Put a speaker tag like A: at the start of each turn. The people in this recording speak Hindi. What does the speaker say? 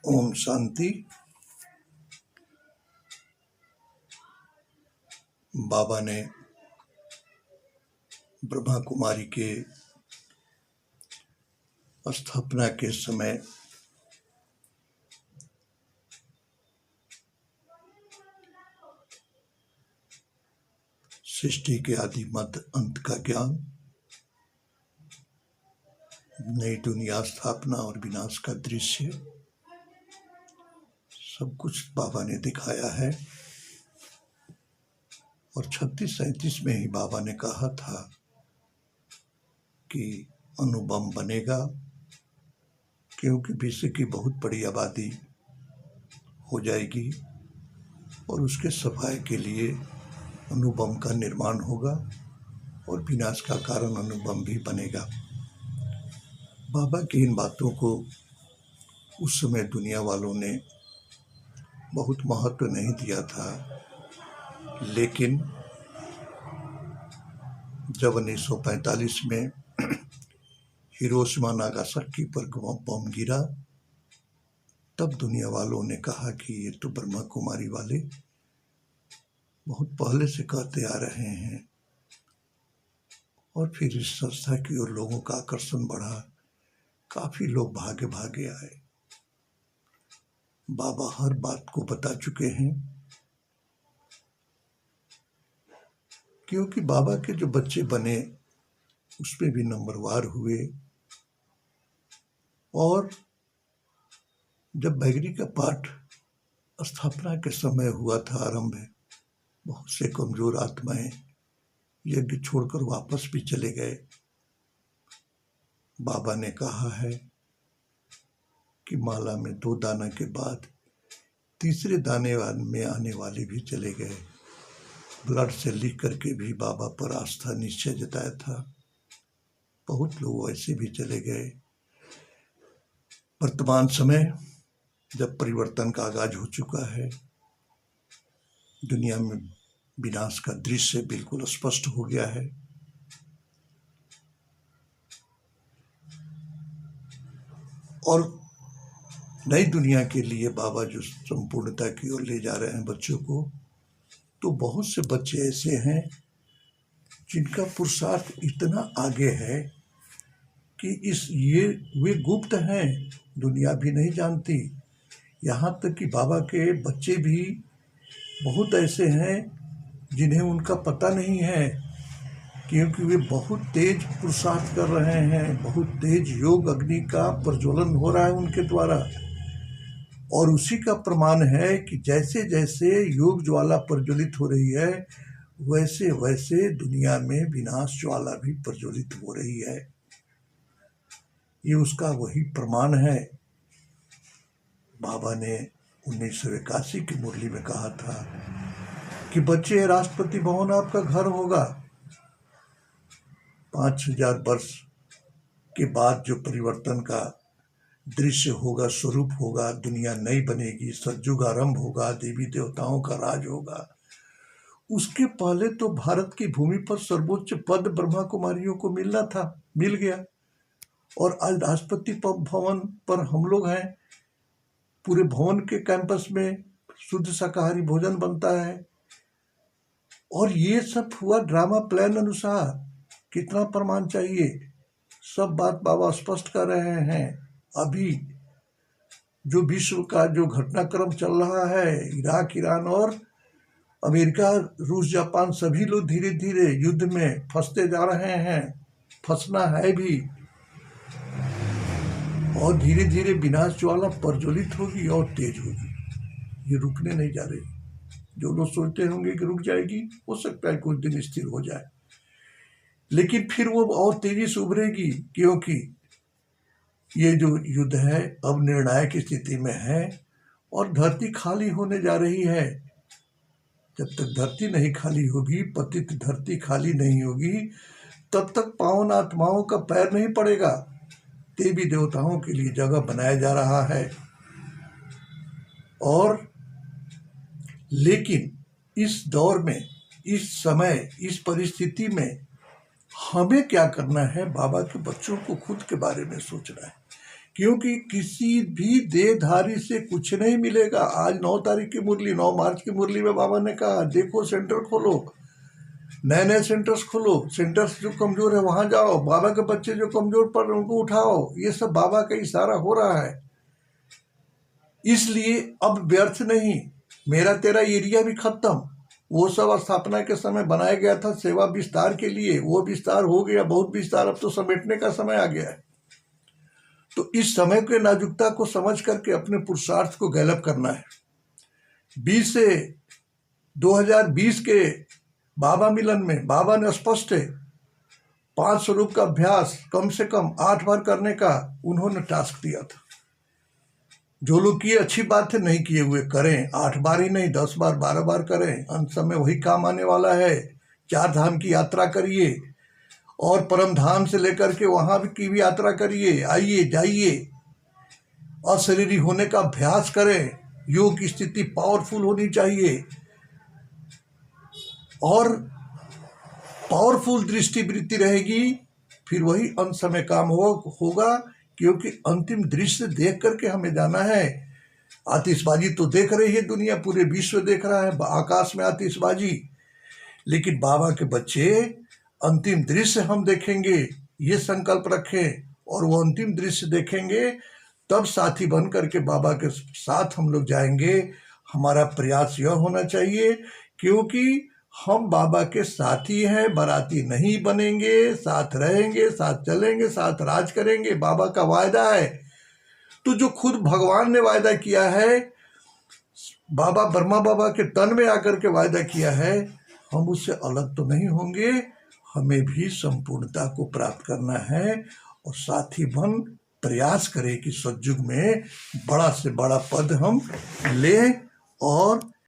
A: ओम शांति। बाबा ने ब्रह्मा कुमारी के स्थापना के समय सृष्टि के आदि मध्य अंत का ज्ञान, नई दुनिया स्थापना और विनाश का दृश्य सब कुछ बाबा ने दिखाया है। और 36-37 में ही बाबा ने कहा था कि अणुबम बनेगा, क्योंकि विश्व की बहुत बड़ी आबादी हो जाएगी और उसके सफाई के लिए अणुबम का निर्माण होगा और विनाश का कारण अणुबम भी बनेगा। बाबा की इन बातों को उस समय दुनिया वालों ने बहुत महत्व नहीं दिया था, लेकिन जब 1945 में हिरोशिमा नागासाकी पर बम गिरा, तब दुनिया वालों ने कहा कि ये तो ब्रह्मा कुमारी वाले बहुत पहले से कहते आ रहे हैं। और फिर इस संस्था की ओर लोगों का आकर्षण बढ़ा, काफी लोग भागे भागे आए। बाबा हर बात को बता चुके हैं, क्योंकि बाबा के जो बच्चे बने उसमें भी नंबरवार हुए। और जब बैगरी का पाठ स्थापना के समय हुआ था आरंभ, बहुत से कमजोर आत्माएं यज्ञ छोड़कर वापस भी चले गए। बाबा ने कहा है कि माला में 2 दाना के बाद तीसरे दाने में आने वाले भी चले गए। ब्लड से लिख करके भी बाबा पर आस्था निश्चय जताया था। बहुत लोग ऐसे भी चले गए। वर्तमान समय जब परिवर्तन का आगाज हो चुका है, दुनिया में विनाश का दृश्य बिल्कुल स्पष्ट हो गया है। और नई दुनिया के लिए बाबा जो संपूर्णता की ओर ले जा रहे हैं बच्चों को, तो बहुत से बच्चे ऐसे हैं जिनका पुरुषार्थ इतना आगे है कि वे गुप्त हैं, दुनिया भी नहीं जानती। यहाँ तक कि बाबा के बच्चे भी बहुत ऐसे हैं जिन्हें उनका पता नहीं है, क्योंकि वे बहुत तेज पुरुषार्थ कर रहे हैं। बहुत तेज योग अग्नि का प्रज्वलन हो रहा है उनके द्वारा। और उसी का प्रमाण है कि जैसे जैसे योग ज्वाला प्रज्वलित हो रही है, वैसे वैसे दुनिया में विनाश ज्वाला भी प्रज्वलित हो रही है। ये उसका वही प्रमाण है। बाबा ने 1981 की मुरली में कहा था कि बच्चे, राष्ट्रपति भवन आपका घर होगा। 5000 वर्ष के बाद जो परिवर्तन का दृश्य होगा, स्वरूप होगा, दुनिया नई बनेगी, सतयुग आरंभ होगा, देवी देवताओं का राज होगा, उसके पहले तो भारत की भूमि पर सर्वोच्च पद ब्रह्मा कुमारियों को मिलना था, मिल गया। और आज राष्ट्रपति भवन पर हम लोग हैं। पूरे भवन के कैंपस में शुद्ध शाकाहारी भोजन बनता है। और ये सब हुआ ड्रामा प्लान अनुसार। कितना प्रमाण चाहिए? सब बात बाबा स्पष्ट कर रहे हैं। अभी जो विश्व का जो घटनाक्रम चल रहा है, इराक, ईरान और अमेरिका, रूस, जापान, सभी लोग धीरे धीरे युद्ध में फंसते जा रहे हैं, फंसना है भी। और धीरे धीरे विनाश ज्वाला प्रज्वलित होगी और तेज होगी, ये रुकने नहीं जा रही। जो लोग सोचते होंगे कि रुक जाएगी, हो सकता है कुछ दिन स्थिर हो जाए, लेकिन फिर वो और तेजी से उभरेगी, क्योंकि ये जो युद्ध है अब निर्णायक स्थिति में है और धरती खाली होने जा रही है। जब तक धरती नहीं खाली होगी, पतित धरती खाली नहीं होगी, तब तक पावन आत्माओं का पैर नहीं पड़ेगा। देवी देवताओं के लिए जगह बनाया जा रहा है। और लेकिन इस दौर में, इस समय, इस परिस्थिति में हमें क्या करना है? बाबा के बच्चों को खुद के बारे में सोचना है क्योंकि किसी भी देहधारी से कुछ नहीं मिलेगा। आज 9 तारीख की मुरली, 9 मार्च की मुरली में बाबा ने कहा देखो सेंटर खोलो, नए नए सेंटर्स खोलो, सेंटर्स जो कमज़ोर है वहाँ जाओ, बाबा के बच्चे जो कमज़ोर पड़ रहे हैं उनको उठाओ। ये सब बाबा का इशारा हो रहा है। इसलिए अब व्यर्थ नहीं, मेरा तेरा एरिया भी खत्म। वो सब स्थापना के समय बनाया गया था सेवा विस्तार के लिए, वो विस्तार हो गया, बहुत विस्तार, अब तो समेटने का समय आ गया है। तो इस समय के नाजुकता को समझ करके अपने पुरुषार्थ को गैलप करना है। 20 से 2020 के बाबा मिलन में बाबा ने स्पष्ट 5 स्वरूप का अभ्यास कम से कम 8 बार करने का उन्होंने टास्क दिया था। जो लोग किए अच्छी बात है, नहीं किए हुए करें, 8 बार ही नहीं 10 बार 12 बार करें, अंत समय वही काम आने वाला है। 4 धाम की यात्रा करिए और परम धाम से लेकर के वहाँ की भी यात्रा करिए, आइए जाइए, अशरीरी होने का अभ्यास करें। योग की स्थिति पावरफुल होनी चाहिए और पावरफुल दृष्टि वृत्ति रहेगी, फिर वही अंत समय काम होगा। क्योंकि अंतिम दृश्य देख करके हमें जाना है। आतिशबाजी तो देख रही है दुनिया, पूरे विश्व देख रहा है आकाश में आतिशबाजी, लेकिन बाबा के बच्चे अंतिम दृश्य हम देखेंगे, ये संकल्प रखें। और वो अंतिम दृश्य देखेंगे तब साथी बन करके बाबा के साथ हम लोग जाएंगे। हमारा प्रयास यह होना चाहिए, क्योंकि हम बाबा के साथी हैं, बाराती नहीं बनेंगे, साथ रहेंगे, साथ चलेंगे, साथ राज करेंगे, बाबा का वायदा है। तो जो खुद भगवान ने वायदा किया है, बाबा ब्रह्मा बाबा के तन में आकर के वायदा किया है, हम उससे अलग तो नहीं होंगे। हमें भी संपूर्णता को प्राप्त करना है और साथी बन प्रयास करें कि सतयुग में बड़ा से बड़ा पद हम लें और